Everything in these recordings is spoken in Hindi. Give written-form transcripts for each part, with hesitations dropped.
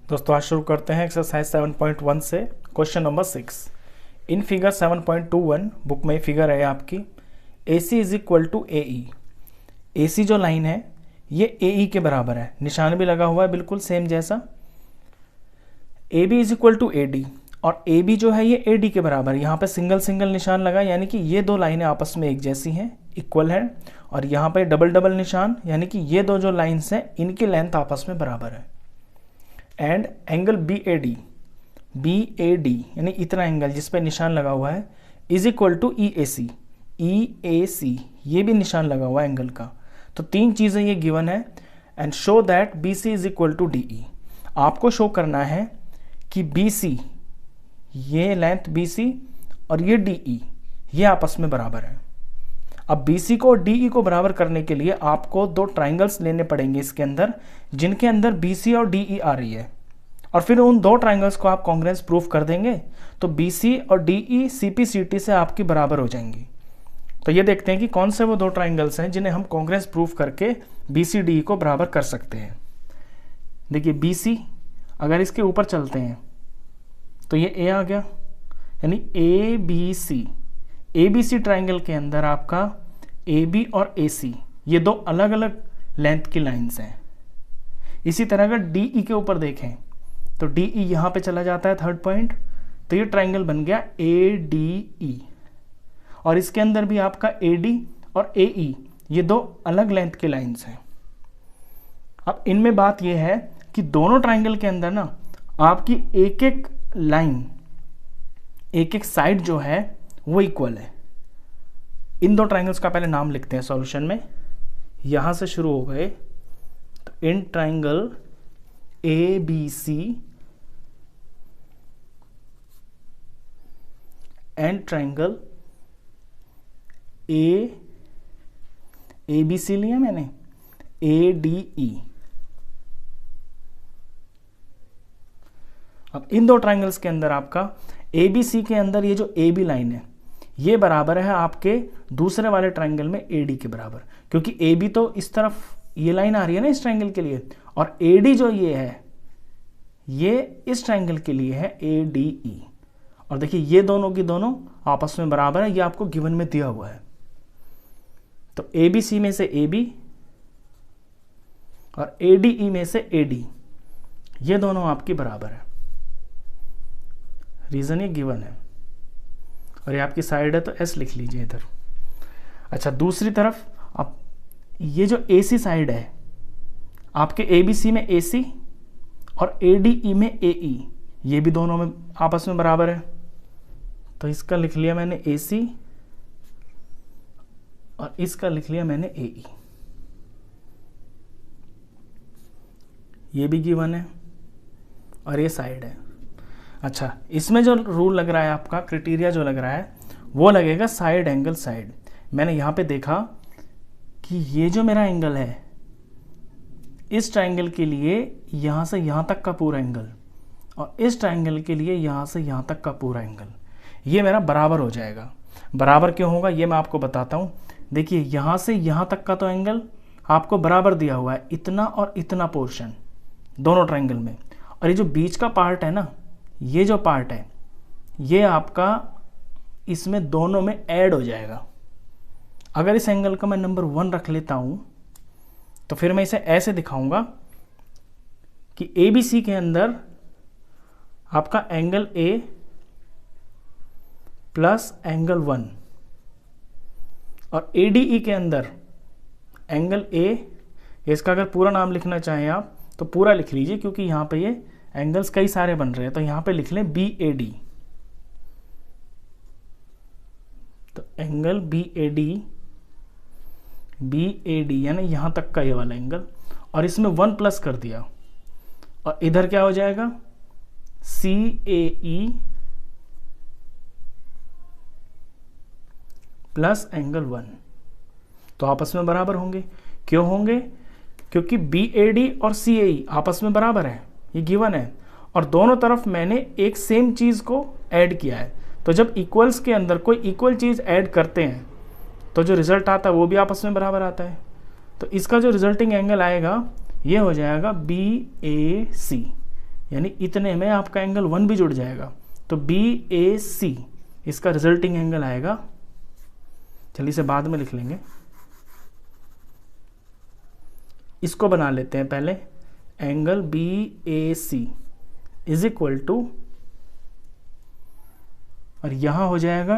दोस्तों आज शुरू करते हैं एक्सरसाइज 7.1 से question number 6। In figure 7.21 book में फिगर है आपकी AC is equal to AE। AC जो लाइन है ये AE के बराबर है, निशान भी लगा हुआ है बिल्कुल सेम जैसा। AB is equal to AD और AB जो है ये AD के बराबर है। यहाँ पे सिंगल सिंगल निशान लगा यानी कि ये दो लाइनें आपस में एक जैसी हैं, इक्वल है। और यहाँ पे डबल डबल निशान यानी कि ये दो जो लाइन्स हैं इनकी लेंथ आपस में बराबर है। एंड एंगल BAD यानी इतना एंगल जिस पे निशान लगा हुआ है इज इक्वल टू EAC ये भी निशान लगा हुआ है एंगल का। तो तीन चीज़ें ये गिवन है। And show that BC is equal to DE। आपको शो करना है कि BC ये लेंथ BC और ये DE ये आपस में बराबर है। अब BC को और DE को बराबर करने के लिए आपको दो ट्राइंगल्स लेने पड़ेंगे इसके अंदर, जिनके अंदर BC और DE आ रही है, और फिर उन दो ट्राइंगल्स को आप कॉन्ग्रुएंस प्रूफ कर देंगे तो BC और DE CP/CT से आपकी बराबर हो जाएंगी। तो ये देखते हैं कि कौन से वो दो ट्राइंगल्स हैं जिन्हें हम कॉन्ग्रुएंस प्रूफ करके BC DE को बराबर कर सकते हैं। देखिए BC अगर इसके ऊपर चलते हैं तो ये A आ गया, यानी ABC ट्राइंगल के अंदर आपका AB और AC ये दो अलग अलग लेंथ की लाइंस हैं। इसी तरह अगर DE के ऊपर देखें तो DE यहाँ पे चला जाता है थर्ड पॉइंट, तो ये ट्राइंगल बन गया ADE। और इसके अंदर भी आपका AD और AE ये दो अलग लेंथ के लाइंस हैं। अब इनमें बात यह है कि दोनों ट्राइंगल के अंदर ना आपकी एक एक लाइन, एक एक साइड जो है वो इक्वल है। इन दो ट्राइंगल्स का पहले नाम लिखते हैं सॉल्यूशन में। यहां से शुरू हो गए तो in triangle ABC and triangle ABC लिया मैंने ADE। अब इन दो ट्राइंगल्स के अंदर आपका ABC के अंदर ये जो AB लाइन है ये बराबर है आपके दूसरे वाले ट्राइंगल में AD के बराबर, क्योंकि AB तो इस तरफ ये लाइन आ रही है ना इस ट्राइंगल के लिए, और AD जो ये है ये इस ट्राइंगल के लिए है ADE। और देखिए ये दोनों की दोनों आपस में बराबर है, ये आपको गिवन में दिया हुआ है। तो ABC में से AB और ADE में से AD ये दोनों आपकी बराबर है। रीजन ये गिवन है और ये आपकी साइड है तो S लिख लीजिए इधर। अच्छा, दूसरी तरफ अब ये जो AC साइड है आपके ABC में AC और ADE में AE ये भी दोनों में आपस में बराबर है। तो इसका लिख लिया मैंने AC और इसका लिख लिया मैंने AE। ये भी गिवन है और ये साइड है। अच्छा, इसमें जो रूल लग रहा है आपका, क्राइटेरिया जो लग रहा है वो लगेगा साइड एंगल साइड। मैंने यहाँ पे देखा कि ये जो मेरा एंगल है इस ट्राइंगल के लिए यहाँ से यहाँ तक का पूरा एंगल और इस ट्राइंगल के लिए यहाँ से यहाँ तक का पूरा एंगल ये मेरा बराबर हो जाएगा। बराबर क्यों होगा ये मैं आपको बताता हूँ। देखिए यहाँ से यहाँ तक का तो एंगल आपको बराबर दिया हुआ है, इतना और इतना पोर्शन दोनों ट्राइंगल में, और ये जो बीच का पार्ट है ना, ये जो पार्ट है ये आपका इसमें दोनों में ऐड हो जाएगा। अगर इस एंगल का मैं नंबर 1 रख लेता हूं तो फिर मैं इसे ऐसे दिखाऊंगा कि ABC के अंदर आपका एंगल A प्लस एंगल 1 और ADE के अंदर एंगल A, इसका अगर पूरा नाम लिखना चाहें आप तो पूरा लिख लीजिए, क्योंकि यहाँ पे ये एंगल्स कई सारे बन रहे हैं, तो यहाँ पे लिख लें BAD। तो एंगल BAD यानी यहाँ तक का ये वाला एंगल, और इसमें 1 प्लस कर दिया और इधर क्या हो जाएगा CAE प्लस एंगल 1। तो आपस में बराबर होंगे। क्यों होंगे? क्योंकि BAD और CAE आपस में बराबर है, ये गिवन है, और दोनों तरफ मैंने एक सेम चीज़ को ऐड किया है। तो जब इक्वल्स के अंदर कोई इक्वल चीज़ ऐड करते हैं तो जो रिजल्ट आता है वो भी आपस में बराबर आता है। तो इसका जो रिजल्टिंग एंगल आएगा ये हो जाएगा BAC। यानी इतने में आपका एंगल 1 भी जुड़ जाएगा, तो BAC इसका रिजल्टिंग एंगल आएगा, चलिए इसे बाद में लिख लेंगे, इसको बना लेते हैं पहले, angle BAC is equal to, और यहां हो जाएगा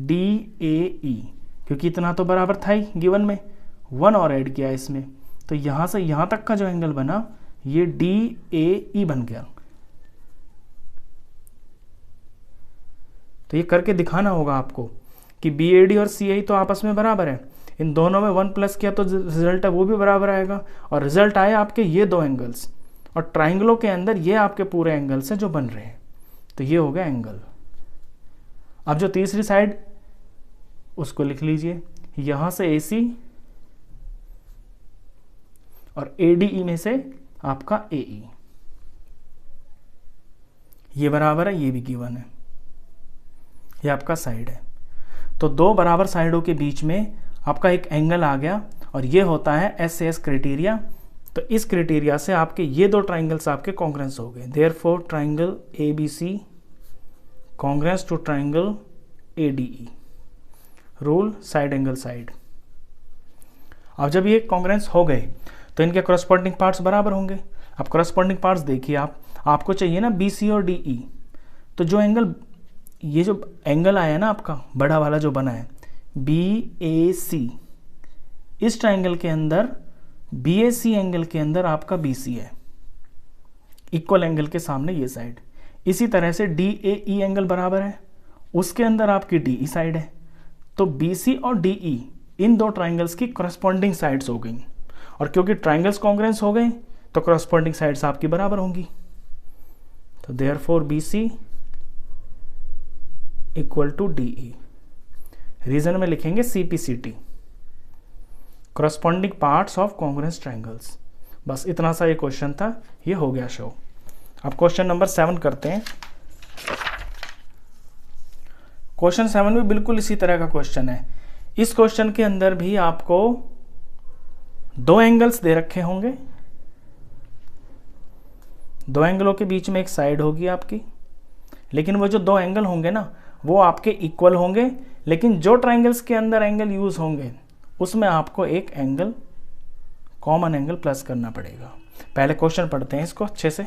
DAE, क्योंकि इतना तो बराबर था ही गिवन में, 1 और ऐड किया इसमें, तो यहां से यहां तक का जो एंगल बना ये DAE बन गया। तो ये करके दिखाना होगा आपको कि BAD और CAE तो आपस में बराबर है, इन दोनों में 1 प्लस किया तो रिजल्ट है वो भी बराबर आएगा, और रिजल्ट आए आपके ये दो एंगल्स, और ट्राइंगलों के अंदर ये आपके पूरे एंगल्स हैं जो बन रहे हैं, तो ये हो गया एंगल। अब जो तीसरी साइड उसको लिख लीजिए, यहां से AC और ADE में से आपका AE, ये बराबर है, ये भी गिवन है, ये आपका साइड है। तो दो बराबर साइडों के बीच में आपका एक एंगल आ गया, और ये होता है SAS क्राइटेरिया। तो इस क्राइटेरिया से आपके ये दो ट्राइंगल्स आपके कॉन्ग्रेंस हो गए, therefore triangle ABC congruent to triangle ADE, rule side angle side. अब जब ये कॉन्ग्रेंस हो गए तो इनके करस्पॉन्डिंग पार्ट्स बराबर होंगे। अब करस्पॉन्डिंग पार्ट्स देखिए, आपको चाहिए ना BC और DE, तो जो एंगल, ये जो एंगल आया ना आपका बड़ा वाला जो बना है BAC, इस ट्राइंगल के अंदर BAC एंगल के अंदर आपका BC है, इक्वल एंगल के सामने ये साइड। इसी तरह से DAE एंगल बराबर है, उसके अंदर आपकी DE साइड है, तो BC और DE इन दो ट्राइंगल्स की करस्पॉन्डिंग साइड्स हो गई, और क्योंकि ट्राइंगल्स कॉन्ग्रेंस हो गए तो करस्पॉन्डिंग साइड्स आपकी बराबर होंगी, तो therefore BC equal to DE। Reason में लिखेंगे CPCT, corresponding parts of congruent triangles. बस इतना सा ये क्वेश्चन था, ये हो गया शो। अब क्वेश्चन नंबर 7 करते हैं। क्वेश्चन 7 भी बिल्कुल इसी तरह का क्वेश्चन है। इस क्वेश्चन के अंदर भी आपको दो एंगल्स दे रखे होंगे, दो एंगलों के बीच में एक साइड होगी आपकी, लेकिन वो जो दो एंगल होंगे ना वो आपके इक्वल होंगे, लेकिन जो ट्राइंगल्स के अंदर एंगल यूज होंगे उसमें आपको एक एंगल, कॉमन एंगल प्लस करना पड़ेगा। पहले क्वेश्चन पढ़ते हैं इसको अच्छे से।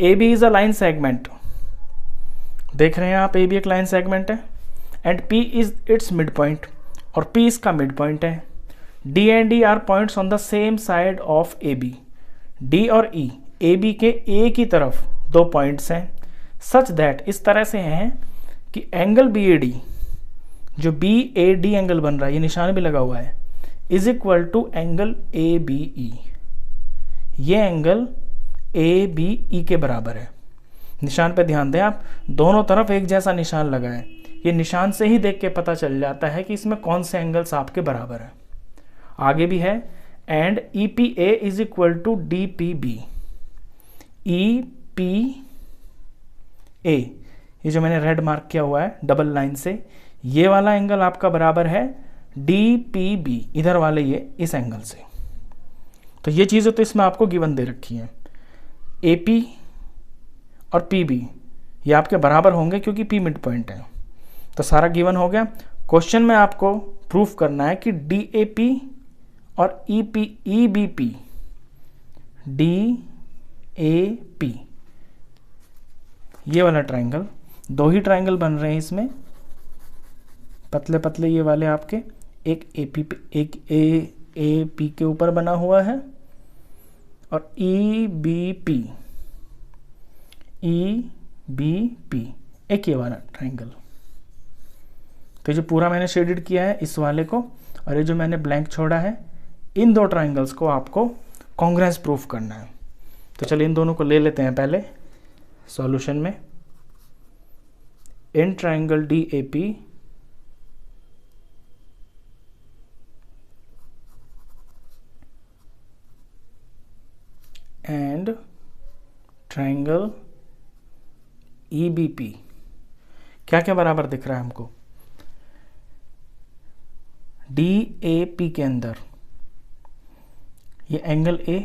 AB is a line segment, देख रहे हैं आप AB एक लाइन सेगमेंट है, and P is its mid point, और P इसका मिड पॉइंट है। D and E are points on the same side of AB। D और E AB के A की तरफ दो पॉइंट्स हैं, सच दैट इस तरह से हैं कि एंगल BAD, जो BAD एंगल बन रहा है, ये निशान भी लगा हुआ है, is equal to angle ABE। ये एंगल ABE के बराबर है। निशान पे ध्यान दें आप, दोनों तरफ एक जैसा निशान लगा है, ये निशान से ही देख के पता चल जाता है कि इसमें कौन से एंगल्स आपके बराबर है। आगे भी है, and EPA is equal to DPB। EPA, ये जो मैंने रेड मार्क किया हुआ है डबल लाइन से, ये वाला एंगल आपका बराबर है DPB, इधर वाले ये इस एंगल से। तो ये चीज़ें तो इसमें आपको गिवन दे रखी हैं। AP और PB ये आपके बराबर होंगे क्योंकि P मिड पॉइंट है, तो सारा गिवन हो गया। क्वेश्चन में आपको प्रूफ करना है कि DAP और EBP, DAP ये वाला ट्राइंगल, दो ही ट्राइंगल बन रहे हैं इसमें, पतले पतले ये वाले आपके, एक AP के ऊपर बना हुआ है, और EBP एक ये वाला ट्राइंगल। तो जो पूरा मैंने शेडेड किया है इस वाले को, और ये जो मैंने ब्लैंक छोड़ा है, इन दो ट्राइंगल्स को आपको कॉन्ग्रेंस प्रूफ करना है। तो चलिए इन दोनों को ले लेते हैं पहले सॉल्यूशन में। In triangle DAP and triangle EBP क्या क्या बराबर दिख रहा है हमको। DAP के अंदर ये एंगल A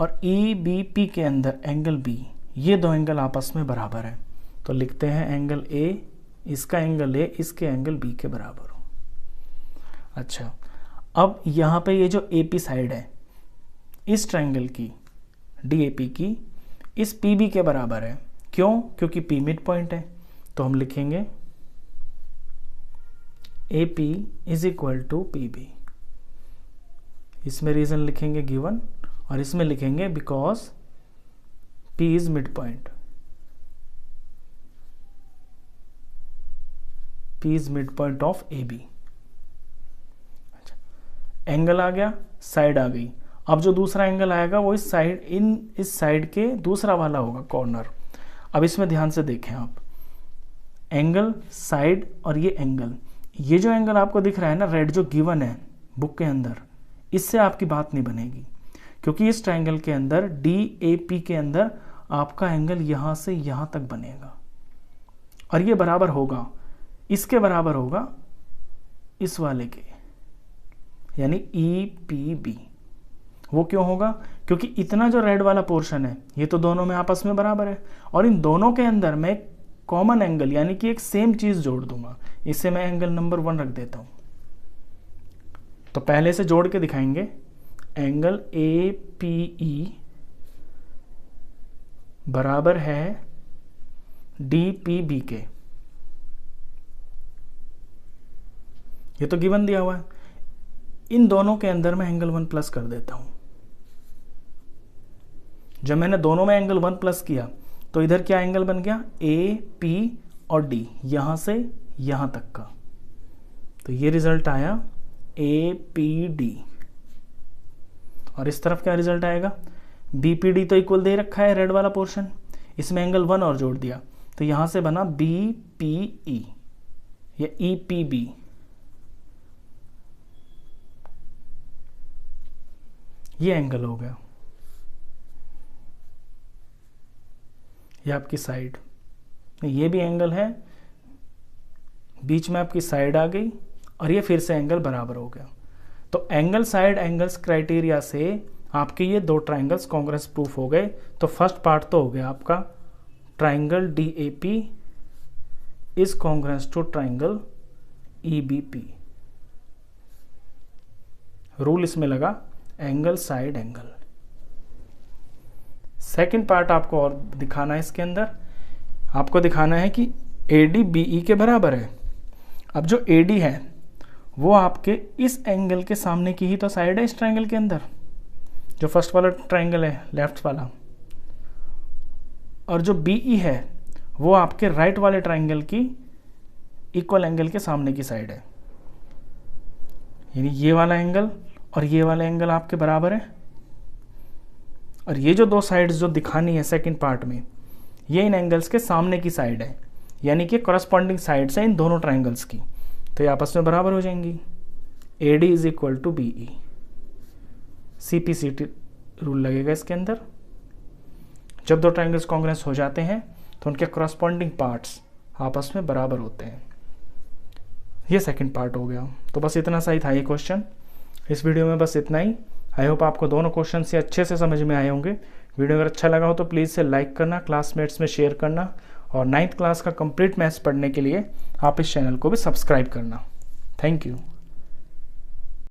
और EBP के अंदर एंगल B, ये दो एंगल आपस में बराबर है, तो लिखते हैं एंगल A, इसका एंगल A इसके एंगल B के बराबर हो। अच्छा, अब यहाँ पे ये जो AP साइड है इस ट्रायंगल की, DAP की, इस PB के बराबर है। क्यों? क्योंकि P मिड पॉइंट है, तो हम लिखेंगे AP is equal to PB। इसमें रीजन लिखेंगे गिवन, और इसमें लिखेंगे because P is mid point, P is mid point of AB। अच्छा, एंगल आ गया, साइड आ गई। अब जो दूसरा एंगल आएगा वो इस साइड के दूसरा वाला होगा, कॉर्नर। अब इसमें ध्यान से देखें आप, एंगल, साइड और ये एंगल, ये जो एंगल आपको दिख रहा है ना रेड, जो गिवन है बुक के अंदर, इससे आपकी बात नहीं बनेगी, क्योंकि इस ट्रायंगल के अंदर DAP के अंदर आपका एंगल यहाँ से यहाँ तक बनेगा, और ये बराबर होगा, इसके बराबर होगा इस वाले के, यानी EPB। वो क्यों होगा? क्योंकि इतना जो रेड वाला पोर्शन है ये तो दोनों में आपस में बराबर है, और इन दोनों के अंदर मैं कॉमन एंगल यानी कि एक सेम चीज जोड़ दूंगा। इसे मैं एंगल नंबर 1 रख देता हूं। तो पहले से जोड़ के दिखाएंगे, एंगल APE बराबर है DPB के। ये तो गिवन दिया हुआ है, इन दोनों के अंदर मैं एंगल 1 प्लस कर देता हूं। जब मैंने दोनों में एंगल 1 प्लस किया तो इधर क्या एंगल बन गया, AP और D, यहां से यहां तक का, तो ये रिजल्ट आया APD। और इस तरफ क्या रिजल्ट आएगा, BPD तो इक्वल दे रखा है रेड वाला पोर्शन, इसमें एंगल 1 और जोड़ दिया, तो यहां से बना BPE या EPB। ये एंगल हो गया, ये आपकी साइड, ये भी एंगल है, बीच में आपकी साइड आ गई, और ये फिर से एंगल बराबर हो गया। तो एंगल साइड एंगल्स क्राइटेरिया से आपके ये दो ट्राइंगल्स कॉन्ग्रेस प्रूफ हो गए। तो फर्स्ट पार्ट तो हो गया आपका, triangle DAP is congruent to triangle EBP। Rule इसमें लगा angle side angle. Second part आपको और दिखाना है, इसके अंदर आपको दिखाना है कि AD BE के बराबर है। अब जो AD है वो आपके इस एंगल के सामने की ही तो साइड है इस ट्राइंगल के अंदर, जो फर्स्ट वाला ट्राइंगल है लेफ्ट वाला, और जो BE है वो आपके राइट वाले ट्राइंगल की इक्वल एंगल के सामने की साइड है। यानी ये वाला एंगल और ये वाला एंगल आपके बराबर है, और ये जो दो साइड्स जो दिखानी है सेकंड पार्ट में, ये इन एंगल्स के सामने की साइड है, यानी कि कॉरस्पॉन्डिंग साइड्स है इन दोनों ट्राइंगल्स की, तो ये आपस में बराबर हो जाएंगी। AD is equal to BE। CPCT rule लगेगा इसके अंदर। जब दो ट्राइंगल्स कॉन्ग्रेस हो जाते हैं तो उनके कॉरस्पॉन्डिंग पार्ट्स आपस में बराबर होते हैं। ये सेकंड पार्ट हो गया। तो बस इतना सा ही था ये क्वेश्चन। इस वीडियो में बस इतना ही। आई होप आपको दोनों क्वेश्चन से अच्छे से समझ में आए होंगे। वीडियो अगर अच्छा लगा हो तो प्लीज़ से लाइक करना, क्लासमेट्स में शेयर करना, और 9th क्लास का कंप्लीट मैथ्स पढ़ने के लिए आप इस चैनल को भी सब्सक्राइब करना। Thank you.